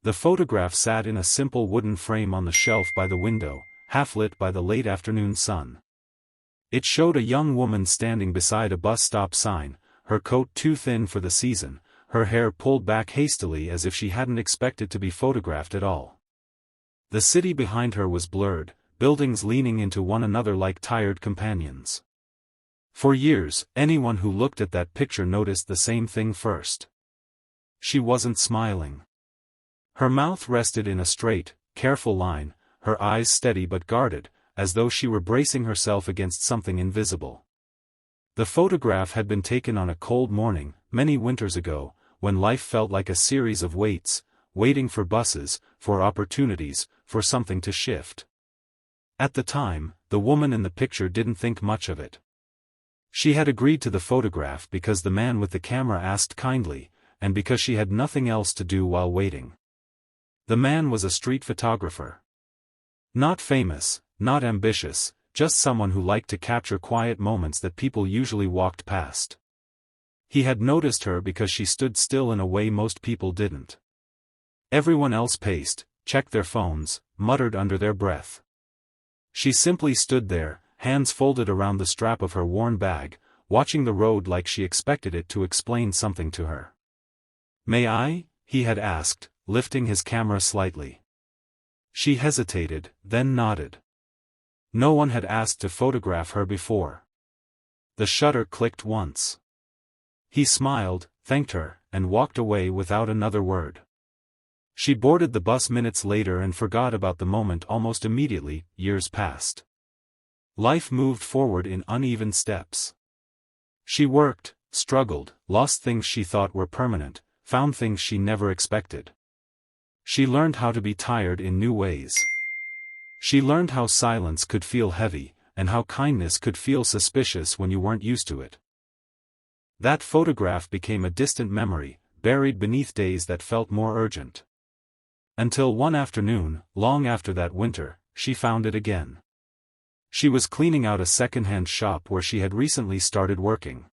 The photograph sat in a simple wooden frame on the shelf by the window, half lit by the late afternoon sun. It showed a young woman standing beside a bus stop sign, her coat too thin for the season, her hair pulled back hastily as if she hadn't expected to be photographed at all. The city behind her was blurred, buildings leaning into one another like tired companions. For years, anyone who looked at that picture noticed the same thing first. She wasn't smiling. Her mouth rested in a straight, careful line, her eyes steady but guarded, as though she were bracing herself against something invisible. The photograph had been taken on a cold morning, many winters ago, when life felt like a series of waits, waiting for buses, for opportunities, for something to shift. At the time, the woman in the picture didn't think much of it. She had agreed to the photograph because the man with the camera asked kindly, and because she had nothing else to do while waiting. The man was a street photographer. Not famous, not ambitious, just someone who liked to capture quiet moments that people usually walked past. He had noticed her because she stood still in a way most people didn't. Everyone else paced, checked their phones, muttered under their breath. She simply stood there, hands folded around the strap of her worn bag, watching the road like she expected it to explain something to her. "May I?" he had asked, lifting his camera slightly. She hesitated, then nodded. No one had asked to photograph her before. The shutter clicked once. He smiled, thanked her, and walked away without another word. She boarded the bus minutes later and forgot about the moment almost immediately. Years passed. Life moved forward in uneven steps. She worked, struggled, lost things she thought were permanent, found things she never expected. She learned how to be tired in new ways. She learned how silence could feel heavy, and how kindness could feel suspicious when you weren't used to it. That photograph became a distant memory, buried beneath days that felt more urgent. Until one afternoon, long after that winter, she found it again. She was cleaning out a second-hand shop where she had recently started working.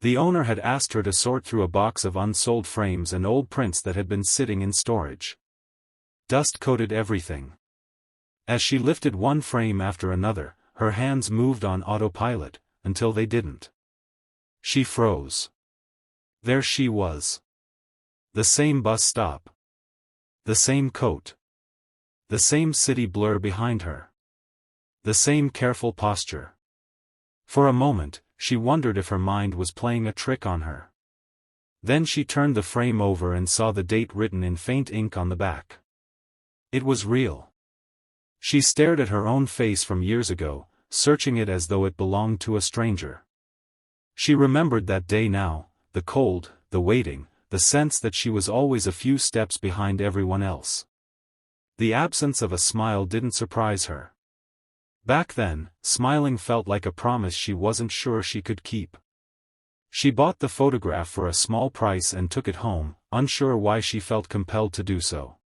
The owner had asked her to sort through a box of unsold frames and old prints that had been sitting in storage. Dust coated everything. As she lifted one frame after another, her hands moved on autopilot, until they didn't. She froze. There she was. The same bus stop. The same coat. The same city blur behind her. The same careful posture. For a moment, she wondered if her mind was playing a trick on her. Then she turned the frame over and saw the date written in faint ink on the back. It was real. She stared at her own face from years ago, searching it as though it belonged to a stranger. She remembered that day now, the cold, the waiting, the sense that she was always a few steps behind everyone else. The absence of a smile didn't surprise her. Back then, smiling felt like a promise she wasn't sure she could keep. She bought the photograph for a small price and took it home, unsure why she felt compelled to do so.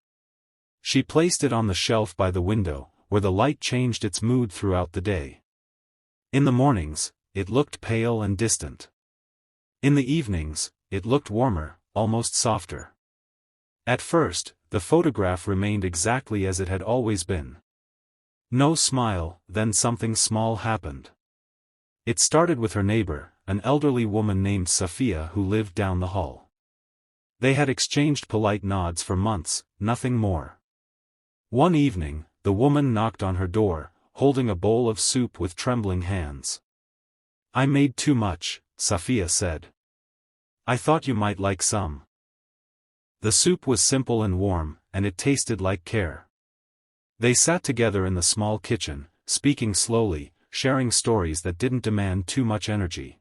She placed it on the shelf by the window, where the light changed its mood throughout the day. In the mornings, it looked pale and distant. In the evenings, it looked warmer, almost softer. At first, the photograph remained exactly as it had always been. No smile, then something small happened. It started with her neighbor, an elderly woman named Safia who lived down the hall. They had exchanged polite nods for months, nothing more. One evening, the woman knocked on her door, holding a bowl of soup with trembling hands. "I made too much," Safia said. "I thought you might like some." The soup was simple and warm, and it tasted like care. They sat together in the small kitchen, speaking slowly, sharing stories that didn't demand too much energy.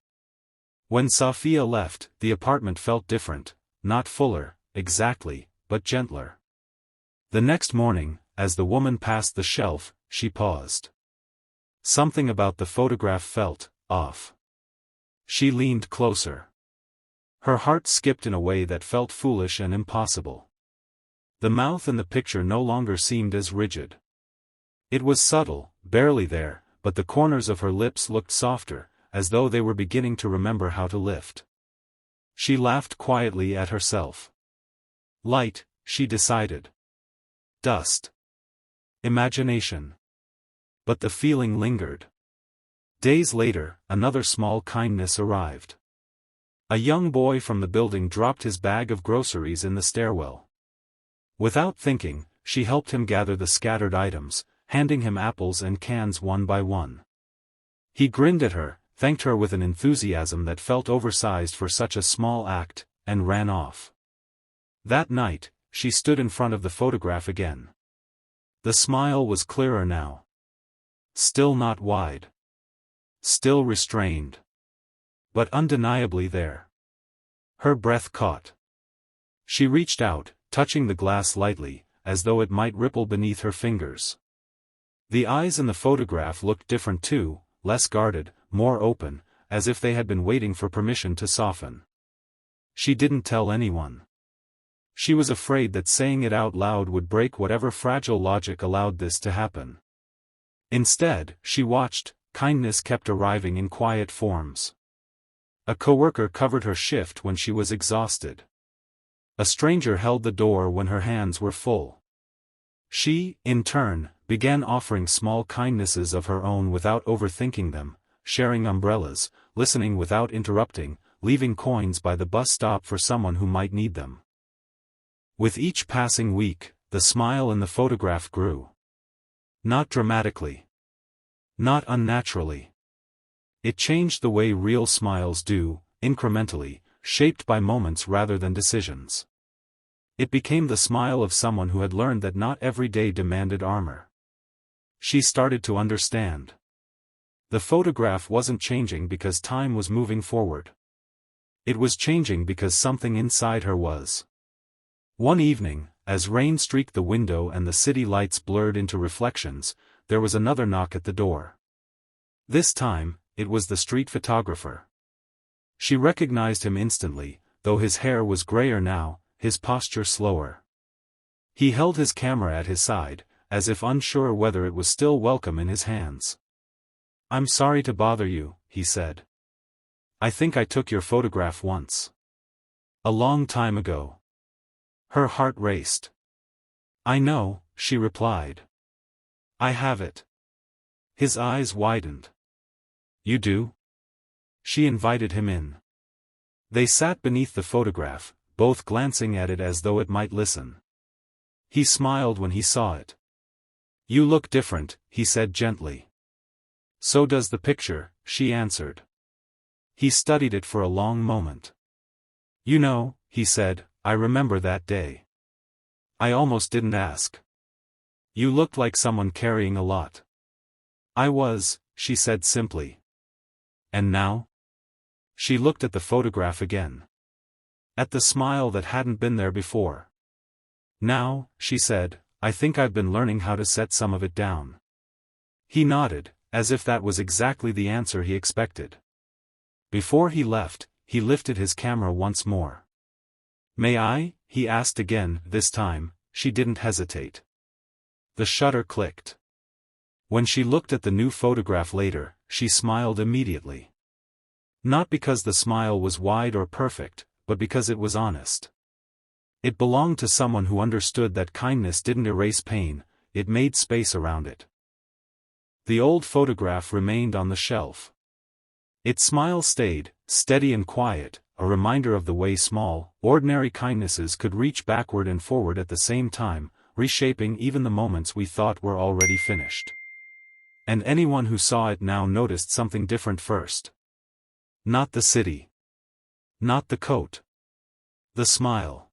When Safia left, the apartment felt different, not fuller, exactly, but gentler. The next morning, as the woman passed the shelf, she paused. Something about the photograph felt off. She leaned closer. Her heart skipped in a way that felt foolish and impossible. The mouth in the picture no longer seemed as rigid. It was subtle, barely there, but the corners of her lips looked softer, as though they were beginning to remember how to lift. She laughed quietly at herself. Light, she decided. Dust. Imagination. But the feeling lingered. Days later, another small kindness arrived. A young boy from the building dropped his bag of groceries in the stairwell. Without thinking, she helped him gather the scattered items, handing him apples and cans one by one. He grinned at her, thanked her with an enthusiasm that felt oversized for such a small act, and ran off. That night, she stood in front of the photograph again. The smile was clearer now. Still not wide. Still restrained. But undeniably there. Her breath caught. She reached out, touching the glass lightly, as though it might ripple beneath her fingers. The eyes in the photograph looked different too, less guarded, more open, as if they had been waiting for permission to soften. She didn't tell anyone. She was afraid that saying it out loud would break whatever fragile logic allowed this to happen. Instead, she watched. Kindness kept arriving in quiet forms. A coworker covered her shift when she was exhausted. A stranger held the door when her hands were full. She, in turn, began offering small kindnesses of her own without overthinking them, sharing umbrellas, listening without interrupting, leaving coins by the bus stop for someone who might need them. With each passing week, the smile in the photograph grew. Not dramatically. Not unnaturally. It changed the way real smiles do, incrementally, shaped by moments rather than decisions. It became the smile of someone who had learned that not every day demanded armor. She started to understand. The photograph wasn't changing because time was moving forward. It was changing because something inside her was. One evening, as rain streaked the window and the city lights blurred into reflections, there was another knock at the door. This time, it was the street photographer. She recognized him instantly, though his hair was grayer now, his posture slower. He held his camera at his side, as if unsure whether it was still welcome in his hands. "I'm sorry to bother you," he said. "I think I took your photograph once. A long time ago." Her heart raced. "I know," she replied. "I have it." His eyes widened. "You do?" She invited him in. They sat beneath the photograph, both glancing at it as though it might listen. He smiled when he saw it. "You look different," he said gently. "So does the picture," she answered. He studied it for a long moment. "You know," he said, "I remember that day. I almost didn't ask. You looked like someone carrying a lot." "I was," she said simply. "And now?" She looked at the photograph again. At the smile that hadn't been there before. "Now," she said, "I think I've been learning how to set some of it down." He nodded, as if that was exactly the answer he expected. Before he left, he lifted his camera once more. "May I?" he asked again. This time, she didn't hesitate. The shutter clicked. When she looked at the new photograph later, she smiled immediately. Not because the smile was wide or perfect, but because it was honest. It belonged to someone who understood that kindness didn't erase pain, it made space around it. The old photograph remained on the shelf. Its smile stayed, steady and quiet, a reminder of the way small, ordinary kindnesses could reach backward and forward at the same time, reshaping even the moments we thought were already finished. And anyone who saw it now noticed something different first. Not the city. Not the coat. The smile.